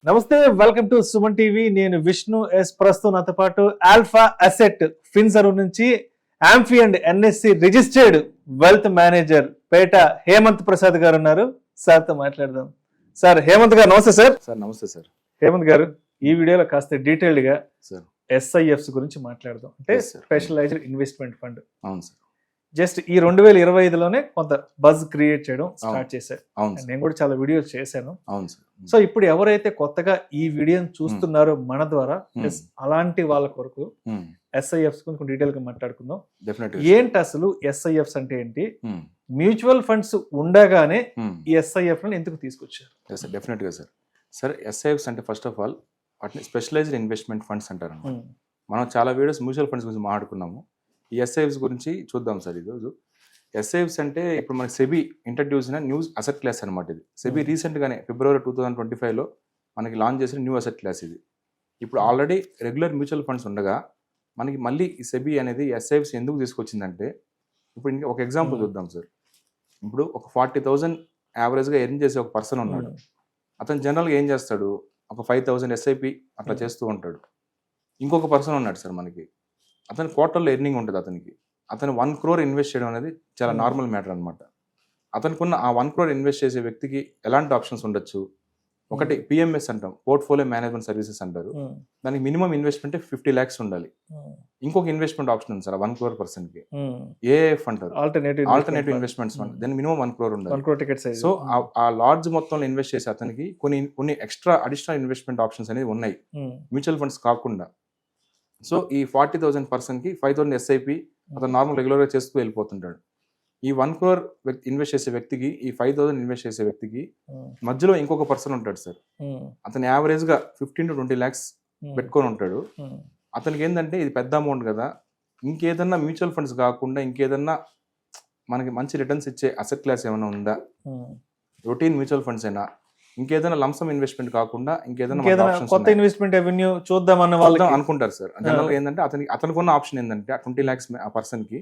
నమస్తే, welcome to Suman TV. నేను Vishnu yes. ప్రస్తుతం నాతో పాటు ఆల్ఫా అసెట్ ఫిన్సర్ నుంచి AMFI and NSC registered wealth manager Peta Hemanth Prasad గారు ఉన్నారు. సార్తో మాట్లాడదాం. సార్, హేమంత్ గారు నమస్తే. సార్ నమస్తే సార్. హేమంత్ గారు, ఈ వీడియోలో కాస్త డీటెయిల్డ్ గా సార్ SIFs గురించి మాట్లాడదాం. అంటే స్పెషలైజ్డ్ ఇన్వెస్ట్మెంట్ ఫండ్. అవును సార్. జస్ట్ ఈ 2025లోనే కొంత బజ్ క్రియేట్ చేయడం స్టార్ట్ చేశారు. నేను కూడా చాలా వీడియోస్ చేశాను. అవును సార్. సో ఇప్పుడు ఎవరైతే కొత్తగా ఈ వీడియోని చూస్తున్నారో మన ద్వారా, అలాంటి వాళ్ళ కొరకు SIFs కొంచెం డీటెయిల్ గా మాట్లాడుకుందాం. ఏంటి అసలు SIFs అంటే ఏంటి, మ్యూచువల్ ఫండ్స్ ఉండగానే ఈ SIF ఎందుకు తీసుకొచ్చారు? డెఫినెట్ గా సార్. SIFs అంటే ఫస్ట్ ఆఫ్ ఆల్ వాటిని స్పెషలైజ్డ్ ఇన్వెస్ట్మెంట్ ఫండ్స్ అంటారు. మనం చాలా వీడియోస్ మ్యూచువల్ ఫండ్స్ గురించి మాట్లాడుకున్నాము. ఈ SIFs గురించి చూద్దాం సార్ ఈరోజు. SIFs అంటే ఇప్పుడు మనకి సెబీ ఇంట్రడ్యూస్ అయిన న్యూ అసెట్ క్లాస్ అనమాట. ఇది సెబీ రీసెంట్గానే February 2025లో మనకి లాంచ్ చేసిన న్యూ అసెట్ క్లాస్ ఇది. ఇప్పుడు ఆల్రెడీ రెగ్యులర్ మ్యూచువల్ ఫండ్స్ ఉండగా మనకి మళ్ళీ ఈ సెబీ అనేది SIFs ఎందుకు తీసుకొచ్చిందంటే, ఇప్పుడు ఒక ఎగ్జాంపుల్ చూద్దాం సార్. ఇప్పుడు ఒక 40,000 యావరేజ్గా ఎర్న్ చేసే ఒక పర్సన్ ఉన్నాడు. అతను జనరల్గా ఏం చేస్తాడు, ఒక 5,000 SIP అట్లా చేస్తూ ఉంటాడు. ఇంకొక పర్సన్ ఉన్నాడు సార్ మనకి, అతని క్వార్టర్లో ఎర్నింగ్ ఉంటుంది అతనికి. అతను 1 crore ఇన్వెస్ట్ చేయడం అనేది చాలా నార్మల్ మ్యాటర్ అనమాట. అతనుకున్న ఆ 1 crore ఇన్వెస్ట్ చేసే వ్యక్తికి ఎలాంటి ఆప్షన్స్ ఉండొచ్చు? ఒకటి PMS అంటాం, పోర్ట్ఫోలియో మేనేజ్మెంట్ సర్వీసెస్ అంటారు. దానికి మినిమం ఇన్వెస్ట్మెంట్ 50 lakhs ఉండాలి. ఇంకొక ఇన్వెస్ట్మెంట్ ఆప్షన్ ఉంది సార్ 1 crore పర్సన్కి, AIF అంటారు, ఆల్టర్నేటివ్ ఇన్వెస్ట్మెంట్స్ ఫండ్. దాని మినిమం 1 crore ఉండాలి. సో ఆ లార్జ్ మొత్తంలో ఇన్వెస్ట్ చేసే అతనికి కొన్ని ఎక్స్ట్రా అడిషనల్ ఇన్వెస్ట్మెంట్ ఆప్షన్స్ అనేవి ఉన్నాయి మ్యూచువల్ ఫండ్స్ కాకుండా. సో ఈ 40,000 పర్సన్కి 5,000 SIP అతను నార్మల్ రెగ్యులర్గా చేస్తూ వెళ్ళిపోతుంటాడు. ఈ 1 crore ఇన్వెస్ట్ చేసే వ్యక్తికి, ఈ 5,000 ఇన్వెస్ట్ చేసే వ్యక్తికి మధ్యలో ఇంకొక పర్సన్ ఉంటాడు సార్. అతను యావరేజ్గా 15 to 20 lakhs పెట్టుకొని ఉంటాడు. అతనికి ఏంటంటే ఇది పెద్ద అమౌంట్ కదా, ఇంకేదన్నా మ్యూచువల్ ఫండ్స్ కాకుండా ఇంకేదన్నా మనకి మంచి రిటర్న్స్ ఇచ్చే అసెట్ క్లాస్ ఏమైనా ఉందా, రొటీన్ మ్యూచువల్ ఫండ్స్ అయినా, ఇంకేదైనా లంసమ్ ఇన్వెస్ట్మెంట్ కాకుండా ఇంకేదైనా కొత్త ఇన్వెస్ట్మెంట్ రెవెన్యూ చూద్దామన్న వాళ్ళు అనుకుంటారు సార్. జనరల్ ఏంటంటే అతనికి ఉన్న ఆప్షన్ ఏంటంటే 20 lakhs ఆ పర్సన్ కి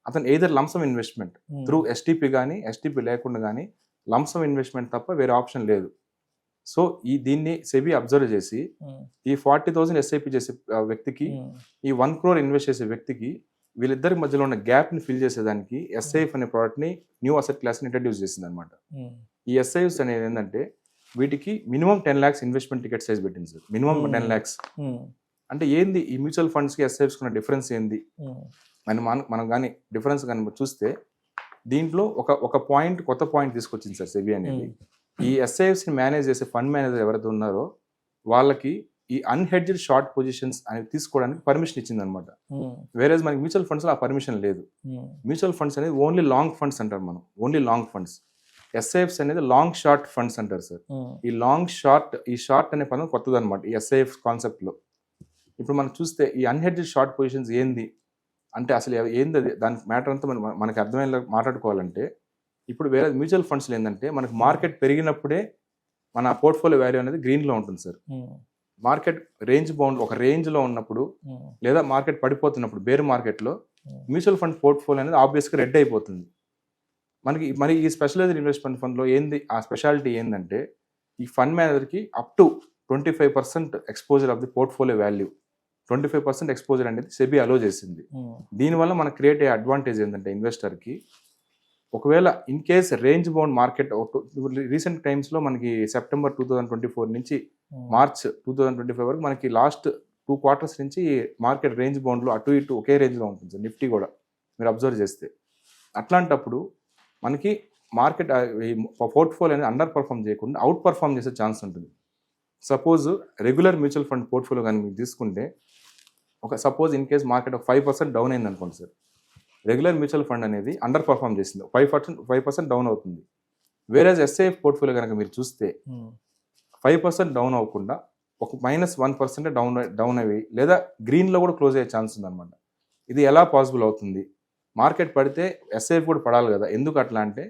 అతను either lump sum investment through STP కానీ STP లేకుండా కానీ లంసమ్ ఇన్వెస్ట్మెంట్ తప్ప వేరే ఆప్షన్ లేదు. సో దీన్ని సెబీ అబ్జర్వ్ చేసి ఈ 40,000 SIP చేసే వ్యక్తికి, ఈ 1 crore ఇన్వెస్ట్ చేసే వ్యక్తికి, వీళ్ళిద్దరి మధ్యలో ఉన్న గ్యాప్ ని ఫిల్ చేసేదానికి SIF అనే ప్రోడక్ట్ ని న్యూ అసెట్ క్లాస్ ని ఇంట్రడ్యూస్ చేసింది అనమాట. ఈ SIFs అనేది ఏంటంటే వీటికి minimum 10 lakhs investment ticket size పెట్టింది సార్. Minimum 10 lakhs. అంటే ఏంది ఈ మ్యూచువల్ ఫండ్స్ కి SIFs ఉన్న డిఫరెన్స్ ఏంది అని మనం కానీ డిఫరెన్స్ కానీ చూస్తే, దీంట్లో ఒక పాయింట్, కొత్త పాయింట్ తీసుకొచ్చింది సార్ సెబీ అనేది. ఈ SIFs ని మేనేజ్ చేసే ఫండ్ మేనేజర్ ఎవరైతే ఉన్నారో వాళ్ళకి ఈ అన్హెడ్జ్డ్ షార్ట్ పొజిషన్స్ అనేవి తీసుకోవడానికి పర్మిషన్ ఇచ్చింది అనమాట. వేరేజ్ మనకి మ్యూచువల్ ఫండ్స్ లో ఆ పర్మిషన్ లేదు. మ్యూచువల్ ఫండ్స్ అనేది ఓన్లీ లాంగ్ ఫండ్స్ అంటారు మనం, ఓన్లీ లాంగ్ ఫండ్స్. SIFs అనేది లాంగ్ షార్ట్ ఫండ్స్ అంటారు సార్. ఈ షార్ట్ అనే పదం కొత్తది అనమాట ఈ SIF కాన్సెప్ట్ లో. ఇప్పుడు మనం చూస్తే ఈ అన్హెడ్జ్డ్ షార్ట్ పొజిషన్స్ ఏంది అంటే అసలు ఏంది అది, దాని మ్యాటర్ అంతా మనకి అర్థమయ్యేలా మాట్లాడుకోవాలంటే, ఇప్పుడు వేరే మ్యూచువల్ ఫండ్స్లో ఏంటంటే మనకి మార్కెట్ పెరిగినప్పుడే మన పోర్ట్ఫోలియో వాల్యూ అనేది గ్రీన్లో ఉంటుంది సార్. మార్కెట్ రేంజ్ బౌండ్ ఒక రేంజ్లో ఉన్నప్పుడు, లేదా మార్కెట్ పడిపోతున్నప్పుడు బేర్ మార్కెట్లో మ్యూచువల్ ఫండ్ పోర్ట్ఫోలియో అనేది ఆబ్వియస్గా రెడ్ అయిపోతుంది. మరి ఈ స్పెషలైజ్డ్ ఇన్వెస్ట్మెంట్ ఫండ్లో ఏంది ఆ స్పెషాలిటీ ఏంటంటే, ఈ ఫండ్ మేనేజర్కి up to 25% exposure of the portfolio value, 25% exposure అనేది సెబీ అలో చేసింది. దీనివల్ల మనకు క్రియేట్ అయ్యే అడ్వాంటేజ్ ఏంటంటే, ఇన్వెస్టర్కి ఒకవేళ in case range bound market recent టైమ్స్లో మనకి September 2024 నుంచి March 2025 వరకు మనకి లాస్ట్ 2 quarters నుంచి మార్కెట్ రేంజ్ బౌండ్లో అటు ఇటు ఒకే రేంజ్లో ఉంటుంది సార్. నిఫ్టీ కూడా మీరు అబ్జర్వ్ చేస్తే, అట్లాంటప్పుడు మనకి మార్కెట్ పోర్ట్ఫోలియో అనేది అండర్ పర్ఫామ్ చేయకుండా అవుట్ పర్ఫామ్ చేసే ఛాన్స్ ఉంటుంది. Suppose regular mutual fund portfolio కానీ మీరు తీసుకుంటే, suppose in case market 5% down అయింది అనుకోండి సార్, రెగ్యులర్ మ్యూచువల్ ఫండ్ అనేది అండర్ పర్ఫామ్ చేసింది, 5% డౌన్ అవుతుంది. వేరే SIF పోర్ట్ఫోలియో కనుక మీరు చూస్తే 5% డౌన్ అవ్వకుండా ఒక -1% డౌన్ అయ్యి, లేదా గ్రీన్లో కూడా క్లోజ్ అయ్యే ఛాన్స్ ఉంది అనమాట. ఇది ఎలా పాసిబుల్ అవుతుంది? మార్కెట్ పడితే SIF కూడా పడాలి కదా. ఎందుకు అట్లా అంటే,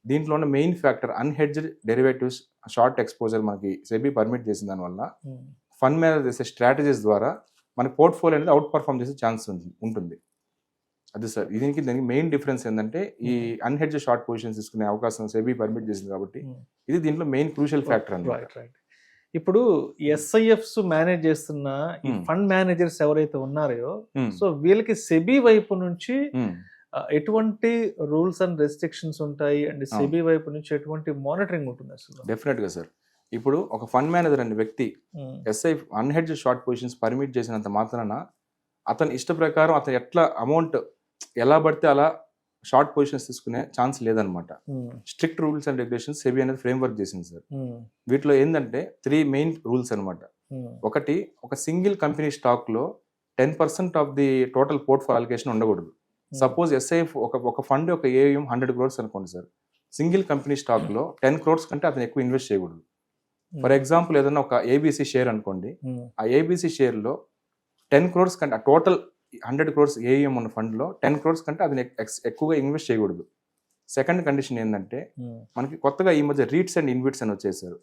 దీంట్లో ఉన్న main factor unhedged derivatives short exposure మనకి సెబీ పర్మిట్ చేసిన దానివల్ల ఫండ్ మేనేజర్ చేసే స్ట్రాటజీస్ ద్వారా మన పోర్ట్ఫోలియో అనేది అవుట్ పర్ఫామ్ చేసే ఛాన్స్ ఉంటుంది. అది సార్ దానికి మెయిన్ డిఫరెన్స్ ఏంటంటే, ఈ అన్హెడ్జ్డ్ షార్ట్ పొజిషన్స్ తీసుకునే అవకాశం సెబీ పర్మిట్ చేసింది కాబట్టి ఇది దీంట్లో మెయిన్ క్రూషియల్ ఫ్యాక్టర్ అండి. ఇప్పుడు ఎస్ఐఎఫ్స్ మేనేజ్ చేస్తున్న ఈ Hmm. ఫండ్ మేనేజర్స్ ఎవరైతే ఉన్నారో Hmm. సో వీళ్ళకి సెబీ వైపు నుంచి Hmm. ఎటువంటి రూల్స్ అండ్ రెస్ట్రిక్షన్స్ ఉంటాయి అండ్ సెబీ వైపు నుంచి ఎటువంటి మానిటరింగ్ ఉంటుంది అసలు? డెఫినెట్ గా సార్. ఇప్పుడు ఒక ఫండ్ మేనేజర్ అనే వ్యక్తి ఎస్ఐ అన్హెడ్జ్ షార్ట్ పొజిషన్స్ పర్మిట్ చేసినంత మాత్రాన అతని ఇష్ట ప్రకారం అతను ఎట్లా అమౌంట్ ఎలా పడితే అలా షార్ట్ పొజిషన్స్ తీసుకునే ఛాన్స్ లేదనమాట. Strict rules and regulations SEBI అనేది ఫ్రేమ్ వర్క్ చేసింది సార్. వీటిలో ఏంటంటే 3 మెయిన్ రూల్స్ అనమాట. ఒకటి, ఒక సింగిల్ కంపెనీ స్టాక్ లో 10% of the total portfolio allocation ఉండకూడదు. సపోజ్ ఎస్ఐఎఫ్ ఒక ఫండ్ ఒక ఏఎం 100 crores అనుకోండి సార్. సింగిల్ కంపెనీ స్టాక్ లో 10 crores కంటే అతను ఎక్కువ ఇన్వెస్ట్ చేయకూడదు. ఫర్ ఎగ్జాంపుల్ ఏదైనా ఒక ఏబీసీ షేర్ అనుకోండి, ఆ ఏబీసీ షేర్ లో 10 crores కంటే టోటల్ 100 crores ఏఎం ఉన్న ఫండ్ లో 10 crores కంటే అతను ఎక్కువగా ఇన్వెస్ట్ చేయకూడదు. సెకండ్ కండిషన్ ఏంటంటే మనకి కొత్తగా ఈ మధ్య రీట్స్ అండ్ ఇన్విట్స్ అని వచ్చేసారు.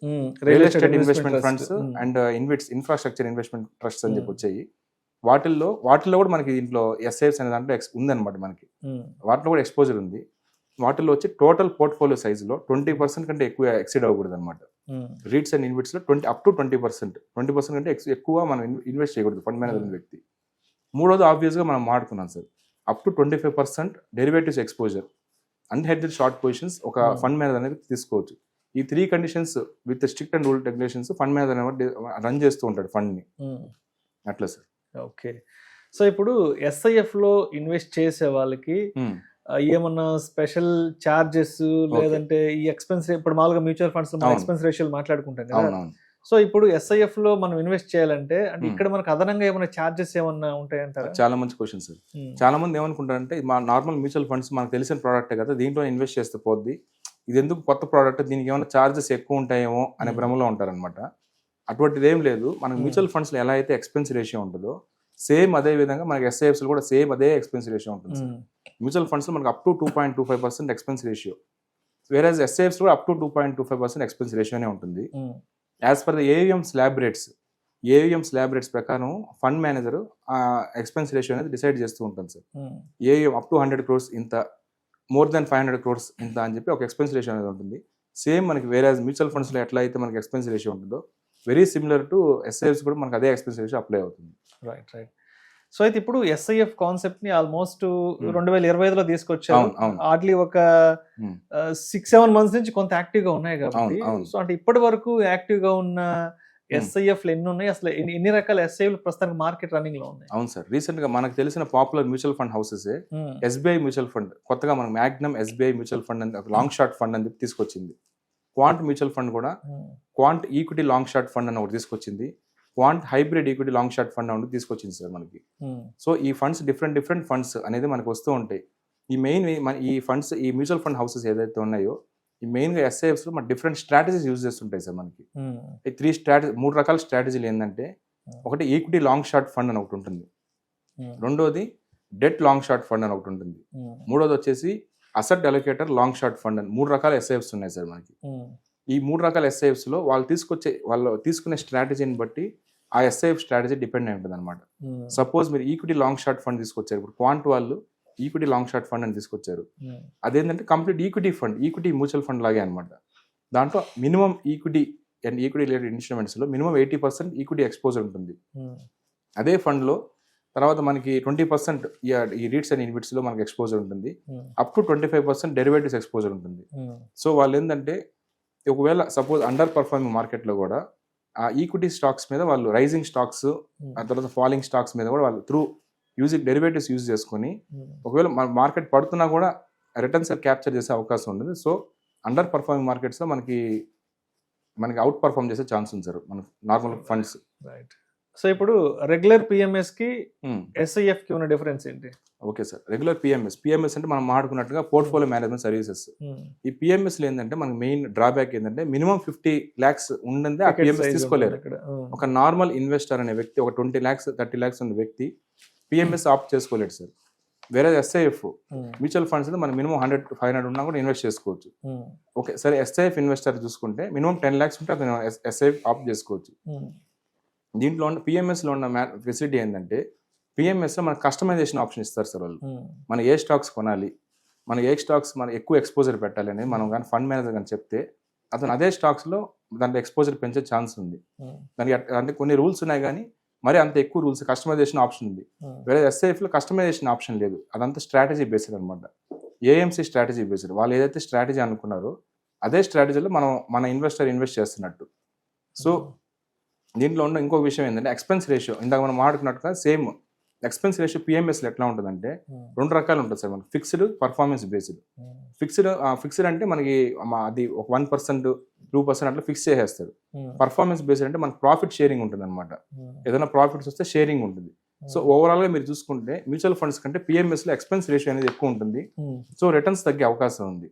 Real estate investment funds and InvITs infrastructure investment trust అని చెప్పి వచ్చాయి. వాటిల్లో కూడా మనకి దీంట్లో ఎస్ఐఎఫ్స్ అనే దాంట్లో ఉందన్నమాట. మనకి వాటిలో కూడా ఎక్స్పోజర్ ఉంది. వాటిల్లో వచ్చి టోటల్ పోర్ట్ఫోలియో సైజులో 20% కంటే ఎక్కువ ఎక్సీడ్ అవ్వకూడదు అనమాట. రీట్స్ అండ్ ఇన్విట్స్ లో 20% కంటే ఎక్కువ మనం ఇన్వెస్ట్ చేయకూడదు ఫండ్ మేనేజర్ వ్యక్తి. మూడోది ఆబ్వియస్ గా మనం మాట్లాడుకున్నాం sir, up to 25% derivatives exposure unhedged short positions ఒక ఫండ్ మేనేజర్ అనేది తీసుకోవచ్చు. ఈ 3 conditions with strict and rule regulations fund manager అనేది రన్ చేస్తూ ఉంటాడు ఫండ్ ని. అట్లా సార్. ఓకే. సో ఇప్పుడు ఎస్ఐఎఫ్ లో ఇన్వెస్ట్ చేసే వాళ్ళకి ఏమన్నా స్పెషల్ చార్జెస్ లేదంటే ఈ ఎక్స్పెన్స్, ఇప్పుడు మామూలుగా మ్యూచువల్ ఫండ్స్ లో ఎక్స్పెన్స్ రేషియోలు మాట్లాడుకుంటాం కదా. సో ఇప్పుడు ఎస్ఐఎఫ్ లో మనం ఇన్వెస్ట్ చేయాలంటే అంటే ఇక్కడ మనకు అదనంగా ఏమైనా చార్జెస్ ఏమన్నా ఉంటాయంటారా? చాలా మంచి క్వశ్చన్ సార్. చాలా మంది ఏమనుకుంటారంటే మా నార్మల్ మ్యూచువల్ ఫండ్స్ మనకు తెలిసిన ప్రోడక్టే కదా, దీంట్లో ఇన్వెస్ట్ చేస్తే పోద్ది, ఇది ఎందుకు కొత్త ప్రోడక్ట్, దీనికి ఏమైనా చార్జెస్ ఎక్కువ ఉంటాయేమో అనే భ్రమలో ఉంటారనమాట. అటువంటిది ఏం లేదు. మనకు మ్యూచువల్ ఫండ్స్ లో ఎలా అయితే ఎక్స్పెన్స్ రేషియో ఉంటుందో సేమ్ అదే విధంగా మనకి ఎస్ఐఎఫ్స్ లో కూడా సేమ్ అదే ఎక్స్పెన్స్ రేషియో ఉంటుంది. మ్యూచువల్ ఫండ్స్ లో మనకి అప్ టు 2.25% ఎక్స్పెన్స్ రేషియో, వేరేజ్ ఎస్ఐఎఫ్స్ కూడా అప్ టు 2.25% ఎక్స్పెన్స్ రేషియోనే ఉంటుంది. As per the AVM slab rates ప్రకారం ఫండ్ మేనేజర్ ఎక్స్పెన్స్ రేషియో అనేది డిసైడ్ చేస్తూ ఉంటుంది sir. AVM up to 100 crores ఇంత, మోర్ దెన్ 500 crores ఇంత అని చెప్పి ఒక ఎక్స్పెన్స్ రేషియో అనేది ఉంటుంది. సేమ్ మనకి వేరే మ్యూచువల్ ఫండ్స్ లో ఎట్లా అయితే మనకి ఎక్స్పెన్స్ రేషియో ఉంటుందో వెరీ సిమిలర్ టు ఎస్ఐఎఫ్స్ కూడా మనకి అదే ఎక్స్పెన్స్ రేషియో అప్లై అవుతుంది. రైట్. సో అయితే ఇప్పుడు ఎస్ఐఎఫ్ కాన్సెప్ట్ ని ఆల్మోస్ట్ 2025లో తీసుకొచ్చారు. హార్డ్లీ ఒక 6-7 months నుంచి కొంత యాక్టివ్ గా ఉన్నాయి కాబట్టి, సో అంటే ఇప్పటి వరకు యాక్టివ్ గా ఉన్న ఎస్ఐఎఫ్ ఎన్ని ఉన్నాయి, అసలు ఎన్ని రకాల ఎస్ఐఎఫ్ ప్రస్తుతానికి మార్కెట్ రన్నింగ్ లో ఉన్నాయి? అవును సార్. రీసెంట్ గా మనకు తెలిసిన popular mutual fund houses SBI mutual fund, కొత్తగా మనకు మ్యాగ్నమ్ ఎస్బీఐ మ్యూచువల్ ఫండ్ అని లాంగ్ షార్ట్ ఫండ్ అని చెప్పి తీసుకొచ్చింది. క్వాంట్ మ్యూచువల్ ఫండ్ కూడా quant equity long short fund అని ఒకటి తీసుకొచ్చింది. Quant hybrid equity long short fund అని తీసుకొచ్చింది సార్ మనకి. సో ఈ ఫండ్స్ డిఫరెంట్ ఫండ్స్ అనేది మనకు వస్తూ ఉంటాయి. ఈ మెయిన్ ఈ ఫండ్స్, ఈ మ్యూచువల్ ఫండ్ హౌసెస్ ఏదైతే ఉన్నాయో ఈ మెయిన్ గా ఎస్ఐఎఫ్స్ లో మన డిఫరెంట్ స్ట్రాటజీస్ యూజ్ చేస్తుంటాయి సార్ మనకి. ఈ 3 రకాల స్ట్రాటజీలు ఏంటంటే, ఒకటి ఈక్విటీ లాంగ్ షార్ట్ ఫండ్ అని ఒకటి ఉంటుంది, రెండోది డెట్ లాంగ్ షార్ట్ ఫండ్ అని ఒకటి ఉంటుంది, మూడోది వచ్చేసి అసెట్ అలొకేటర్ లాంగ్ షార్ట్ ఫండ్ అని 3 రకాల ఎస్ఐఎఫ్స్ ఉన్నాయి సార్ మనకి. ఈ 3 రకాల ఎస్ఐఎఫ్స్ లో వాళ్ళు తీసుకునే స్ట్రాటజీని బట్టి ఆ ఎస్ఐఎఫ్ స్ట్రాటజీ డిపెండ్ అయి ఉంటుంది అనమాట. సపోజ్ మీరు ఈక్విటీ లాంగ్ షార్ట్ ఫండ్ తీసుకొచ్చారు, ఇప్పుడు క్వాంట్ వాళ్ళు ఈక్విటీ లాంగ్ షార్ట్ ఫండ్ అని తీసుకొచ్చారు. అదేంటంటే కంప్లీట్ ఈక్విటీ మ్యూచువల్ ఫండ్ లాగే అనమాట. దాంట్లో minimum equity and equity related instruments లో మినిమం 80% ఈక్విటీ ఎక్స్పోజర్ ఉంటుంది. అదే ఫండ్ లో తర్వాత మనకి 20% ఈ రీట్స్ అండ్ ఇన్విట్స్ లో మనకి ఎక్స్పోజర్ ఉంటుంది. అప్ టు 25% డెరివేటివ్స్ ఎక్స్పోజర్ ఉంటుంది. సో వాళ్ళు ఏంటంటే ఒకవేళ సపోజ్ అండర్ పర్ఫార్మింగ్ మార్కెట్ లో కూడా ఆ ఈక్విటీ స్టాక్స్ మీద వాళ్ళు రైజింగ్ స్టాక్స్, ఆ తర్వాత ఫాలింగ్ స్టాక్స్ మీద కూడా వాళ్ళు త్రూ డెరివేటివ్స్ యూజ్ చేసుకొని ఒకవేళ మార్కెట్ పడుతున్నా కూడా రిటర్న్స్ క్యాప్చర్ చేసే అవకాశం ఉంటుంది. సో అండర్ పర్ఫార్మింగ్ మార్కెట్స్ లో మనకి అవుట్ పర్ఫార్మ్ చేసే ఛాన్స్ ఉంది సార్ మన నార్మల్ ఫండ్స్. రైట్. సో ఇప్పుడు రెగ్యులర్ పిఎంఎస్ కి ఎస్ఐఎఫ్ కి ఉన్న డిఫరెన్స్ ఏంటి? Okay sir. రెగ్యులర్ పిఎంఎస్ అంటే మనం మాట్లాడుకున్నట్టుగా పోర్ట్ఫోలియో మేనేజ్మెంట్ సర్వీసెస్. ఈ పిఎంఎస్ లో ఏంటంటే మనకి మెయిన్ డ్రాబ్యాక్ ఏంటంటే మినిమం 50 lakhs ఉండే ఆ పిఎంఎస్ తీసుకోలేరు. ఒక నార్మల్ ఇన్వెస్టర్ అనే వ్యక్తి ఒక 20 lakhs 30 lakhs ఉన్న వ్యక్తి పిఎంఎస్ ఆప్ట్ చేసుకోలేడు సార్. వేరే ఎస్ఐఎఫ్ మ్యూచువల్ ఫండ్స్ మనం మినిమం 100-500 ఉన్నా కూడా ఇన్వెస్ట్ చేసుకోవచ్చు. ఓకే సరే, ఎస్ఐఎఫ్ ఇన్వెస్టర్ చూసుకుంటే మినిమం 10 lakhs ఉంటే అతను ఎస్ఐఎఫ్ ఆప్ట్ చేసుకోవచ్చు. దీంట్లో ఉన్న పిఎంఎస్ లో ఉన్న ఫెసిలిటీ ఏంటంటే, పిఎంఎస్ లో మనకు కస్టమైజేషన్ ఆప్షన్ ఇస్తారు సార్ వాళ్ళు. మనం ఏ స్టాక్స్ కొనాలి, మన ఏ స్టాక్స్ మనం ఎక్కువ ఎక్స్పోజర్ పెట్టాలి అనేది మనం కానీ ఫండ్ మేనేజర్ కానీ చెప్తే అతను అదే స్టాక్స్ లో దాంట్లో ఎక్స్పోజర్ పెంచే ఛాన్స్ ఉంది. దానికి అంటే కొన్ని రూల్స్ ఉన్నాయి కానీ మరి అంత ఎక్కువ రూల్స్ కస్టమైజేషన్ ఆప్షన్ ఉంది. వేరే ఎస్ఐఎఫ్ లో కస్టమైజేషన్ ఆప్షన్ లేదు. అదంతా స్ట్రాటజీ బేస్డ్ అనమాట. AMC strategy based. వాళ్ళు ఏదైతే స్ట్రాటజీ అనుకున్నారో అదే స్ట్రాటజీలో మన ఇన్వెస్టర్ ఇన్వెస్ట్ చేస్తున్నట్టు. సో దీంట్లో ఉన్న ఇంకో విషయం ఏంటంటే ఎక్స్పెన్స్ రేషియో. ఇందాక మనం మాట్లాడుకున్నట్టుగా సేమ్ ఎక్స్పెన్స్ రేషియో పిఎంఎస్లో ఎట్లా ఉంటుందంటే 2 రకాలు ఉంటుంది సార్ మనకి. Fixed, performance based. ఫిక్స్డ్ అంటే మనకి అది ఒక 1%, 2% అట్లా ఫిక్స్ చేసేస్తారు. పర్ఫార్మెన్స్ బేస్డ్ అంటే మనకి ప్రాఫిట్ షేరింగ్ ఉంటుంది అనమాట. ఏదైనా ప్రాఫిట్స్ వస్తే షేరింగ్ ఉంటుంది. సో ఓవరాల్ గా మీరు చూసుకుంటే మ్యూచువల్ ఫండ్స్ కంటే పిఎంఎస్ లో ఎక్స్పెన్స్ రేషియో అనేది ఎక్కువ ఉంటుంది. సో రిటర్న్స్ తగ్గే అవకాశం ఉంది.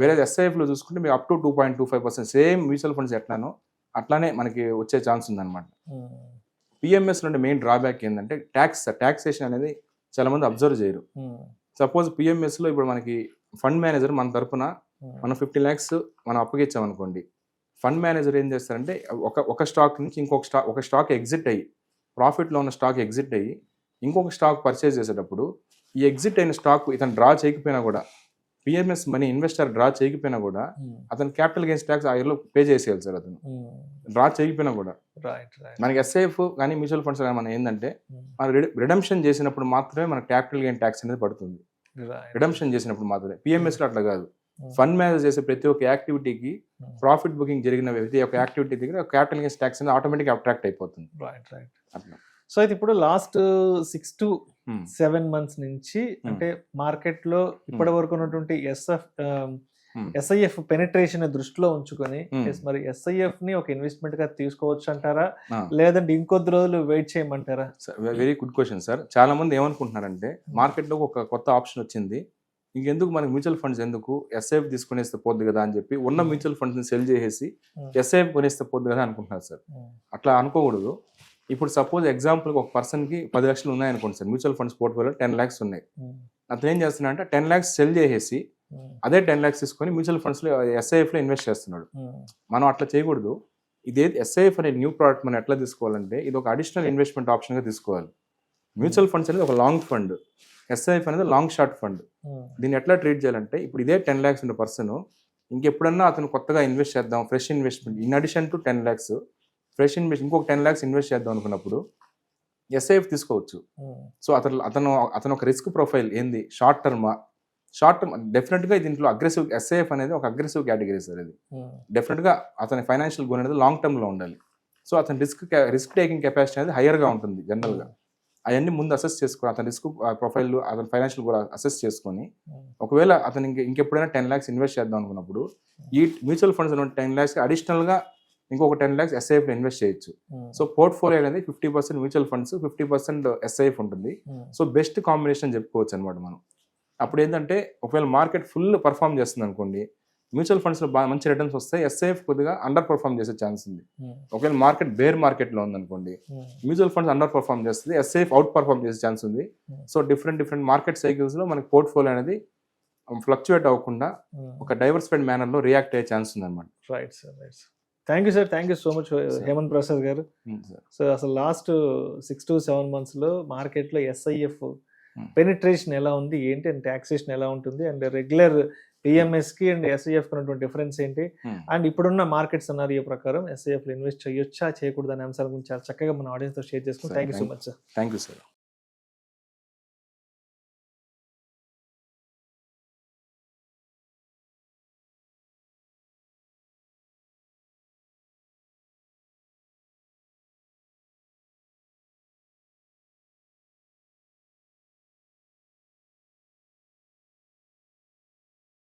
వేరే ఎస్ఐఎఫ్ లో చూసుకుంటే మీకు up to 2.25% same mutual funds ఎట్లానో అట్లానే మనకి వచ్చే ఛాన్స్ ఉంది అనమాట. పిఎంఎస్ నుండి మెయిన్ డ్రాబ్యాక్ ఏంటంటే ట్యాక్సేషన్ అనేది చాలా మంది అబ్జర్వ్ చేయరు. సపోజ్ పిఎంఎస్ లో ఇప్పుడు మనకి ఫండ్ మేనేజర్ మన తరపున మనం 50 lakhs మనం అప్పగిచ్చాం అనుకోండి. ఫండ్ మేనేజర్ ఏం చేస్తారంటే ఒక స్టాక్ నుంచి ఒక స్టాక్ ఎగ్జిట్ అయ్యి ప్రాఫిట్లో ఉన్న స్టాక్ ఎగ్జిట్ అయ్యి ఇంకొక స్టాక్ పర్చేజ్ చేసేటప్పుడు ఈ ఎగ్జిట్ అయిన స్టాక్ ఇతను డ్రా చేయకపోయినా కూడా పిఎంఎస్ మనీ ఇన్వెస్టర్ డ్రా చేయకపోయినా కూడా అతను క్యాపిటల్ గెయిన్స్ ట్యాక్స్ ఆ ఇయర్లో పే చేసేయాలి సార్. అతను డ్రా చేయకపోయినా కూడా మనకి ఎస్ఐఎఫ్ కానీ మ్యూచువల్ ఫండ్స్ కానీ మనం ఏంటంటే మనం రిడమ్షన్ చేసినప్పుడు మాత్రమే మనకి క్యాపిటల్ గెయిన్ ట్యాక్స్ అనేది పడుతుంది. రిడమ్షన్ చేసినప్పుడు మాత్రమే. పిఎంఎస్లో అట్లా కాదు. ఫండ్ మేనేజ్ చేసే ప్రతి ఒక్క యాక్టివిటీకి ప్రాఫిట్ బుకింగ్ జరిగిన ప్రతి ఒక్క యాక్టివిటీ దగ్గర క్యాపిటల్ గెయిన్స్ ట్యాక్స్ అనేది ఆటోమేటిక్ అట్రాక్ట్ అయిపోతుంది. అట్లా. సో అయితే ఇప్పుడు లాస్ట్ 6 to 7 months నుంచి అంటే మార్కెట్ లో ఇప్పటి వరకు ఉన్నటువంటి ఎస్ఐఎఫ్ పెనిట్రేషన్ దృష్టిలో ఉంచుకొని మరి ఎస్ఐఎఫ్ ని ఒక ఇన్వెస్ట్మెంట్ గా తీసుకోవచ్చు అంటారా, లేదంటే ఇంకొద్ది రోజులు వెయిట్ చేయమంటారా? Very good question sir. చాలా మంది ఏమనుకుంటున్నారంటే మార్కెట్ లో ఒక కొత్త ఆప్షన్ వచ్చింది, ఇంకెందుకు మనకి మ్యూచువల్ ఫండ్స్ ఎందుకు, ఎస్ఐఎఫ్ తీసుకునేస్తే పోద్ది కదా అని చెప్పి ఉన్న మ్యూచువల్ ఫండ్స్ ని సెల్ చేసేసి ఎస్ఐఎఫ్ కొనేస్తే పోద్ది కదా అనుకుంటున్నారు సార్. అట్లా అనుకోకూడదు. ఇప్పుడు సపోజ్ ఎగ్జాంపుల్ ఒక పర్సన్ కి 10 లక్షలు ఉన్నాయనుకోండి sir, mutual funds portfolio 10 lakhs ఉన్నాయి. అతను ఏం చేస్తున్నాడంటే 10 lakhs సెల్ చేసేసి అదే 10 lakhs తీసుకొని మ్యూచువల్ ఫండ్స్ లో ఎస్ఐఎఫ్ లో ఇన్వెస్ట్ చేస్తున్నాడు. మనం అట్లా చేయకూడదు. ఇదే ఎస్ఐఎఫ్ అనే న్యూ ప్రోడక్ట్ మనం ఎట్లా తీసుకోవాలంటే ఇది ఒక అడిషనల్ ఇన్వెస్ట్మెంట్ ఆప్షన్ గా తీసుకోవాలి. మ్యూచువల్ ఫండ్స్ అనేది ఒక లాంగ్ ఫండ్, ఎస్ఐఎఫ్ అనేది లాంగ్ షార్ట్ ఫండ్. దీన్ని ఎట్లా ట్రీట్ చేయాలంటే ఇప్పుడు ఇదే 10 lakhs ఉన్న పర్సన్ ఇంకెప్పుడన్నా అతను కొత్తగా ఇన్వెస్ట్ చేద్దాం, fresh investment in addition to 10 lakhs fresh invest ఇంకొక 10 lakhs ఇన్వెస్ట్ చేద్దాం అనుకున్నప్పుడు ఎస్ఐఎఫ్ తీసుకోవచ్చు. సో అతను ఒక రిస్క్ ప్రొఫైల్ ఏంది, షార్ట్ టర్మ్ డెఫినెట్ గా దీంట్లో అగ్రెసివ్ ఎస్ఐఎఫ్ అనేది ఒక అగ్రెసివ్ కేటగిరీ సార్. ఇది డెఫినెట్ గా అతని ఫైనాన్షియల్ గోల్ అనేది లాంగ్ టర్మ్ లో ఉండాలి. సో అతని రిస్క్ టేకింగ్ కెపాసిటీ అనేది హైయర్ గా ఉంటుంది జనరల్ గా. అవన్నీ ముందు అసెస్ చేసుకొని అతని రిస్క్ ప్రొఫైల్ అతని ఫైనాన్షియల్ గోల్ అసెస్ చేసుకొని ఒకవేళ అతను ఇంకెప్పుడైనా 10 lakhs ఇన్వెస్ట్ చేద్దాం అనుకున్నప్పుడు ఈ మ్యూచువల్ ఫండ్స్ 10 lakhs అడిషనల్ గా ఇంకొక 10 lakhs ఎస్ఐఎఫ్ లో ఇన్వెస్ట్ చేయొచ్చు. సో పోర్ట్ఫోలియో అనేది 50% మ్యూచువల్ ఫండ్స్ 50% ఎస్ఐఎఫ్ ఉంటుంది. సో బెస్ట్ కాంబినేషన్ చెప్పుకోవచ్చు అనమాట మనం. అప్పుడు ఏంటంటే ఒకవేళ మార్కెట్ ఫుల్ పర్ఫామ్ చేస్తుంది అనుకోండి, మ్యూచువల్ ఫండ్స్ లో బాగా మంచి రిటర్న్స్ వస్తాయి, ఎస్ఐఎఫ్ కొద్దిగా అండర్ పర్ఫామ్ చేసే ఛాన్స్ ఉంది. ఒకవేళ మార్కెట్ బేర్ మార్కెట్ లో ఉందనుకోండి, మ్యూచువల్ ఫండ్స్ అండర్ పర్ఫామ్ చేస్తుంది, ఎస్ఐఎఫ్ అవుట్ పర్ఫామ్ చేసే ఛాన్స్ ఉంది. సో డిఫరెంట్ మార్కెట్ సైకిల్స్ లో మనకి పోర్ట్ఫోలియో అనేది ఫ్లక్చువేట్ అవ్వకుండా ఒక డైవర్సిఫైడ్ మేనర్ లో రియాక్ట్ అయ్యే ఛాన్స్ ఉంది అనమాట. Right sir, right sir. Thank you sir, thank you so much Hemanth Prasad garu. So అసలు లాస్ట్ 6 to 7 months లో మార్కెట్లో ఎస్ఐఎఫ్ పెనిట్రేషన్ ఎలా ఉంది, ఏంటి అండ్ ట్యాక్సేషన్ ఎలా ఉంటుంది, అండ్ రెగ్యులర్ పిఎంఎస్ కి అండ్ ఎస్ఐఎఫ్ ఉన్నటువంటి డిఫరెన్స్ ఏంటి, అండ్ ఇప్పుడున్న మార్కెట్ సినారియో ప్రకారం ఎస్ఐఎఫ్ లో ఇన్వెస్ట్ చేయొచ్చా చేయకూడదు అనే అంశాల గురించి చాలా చక్కగా మన ఆడియన్స్ తో షేర్ చేసుకుంటాం. Thank you so much sir. Thank you sir.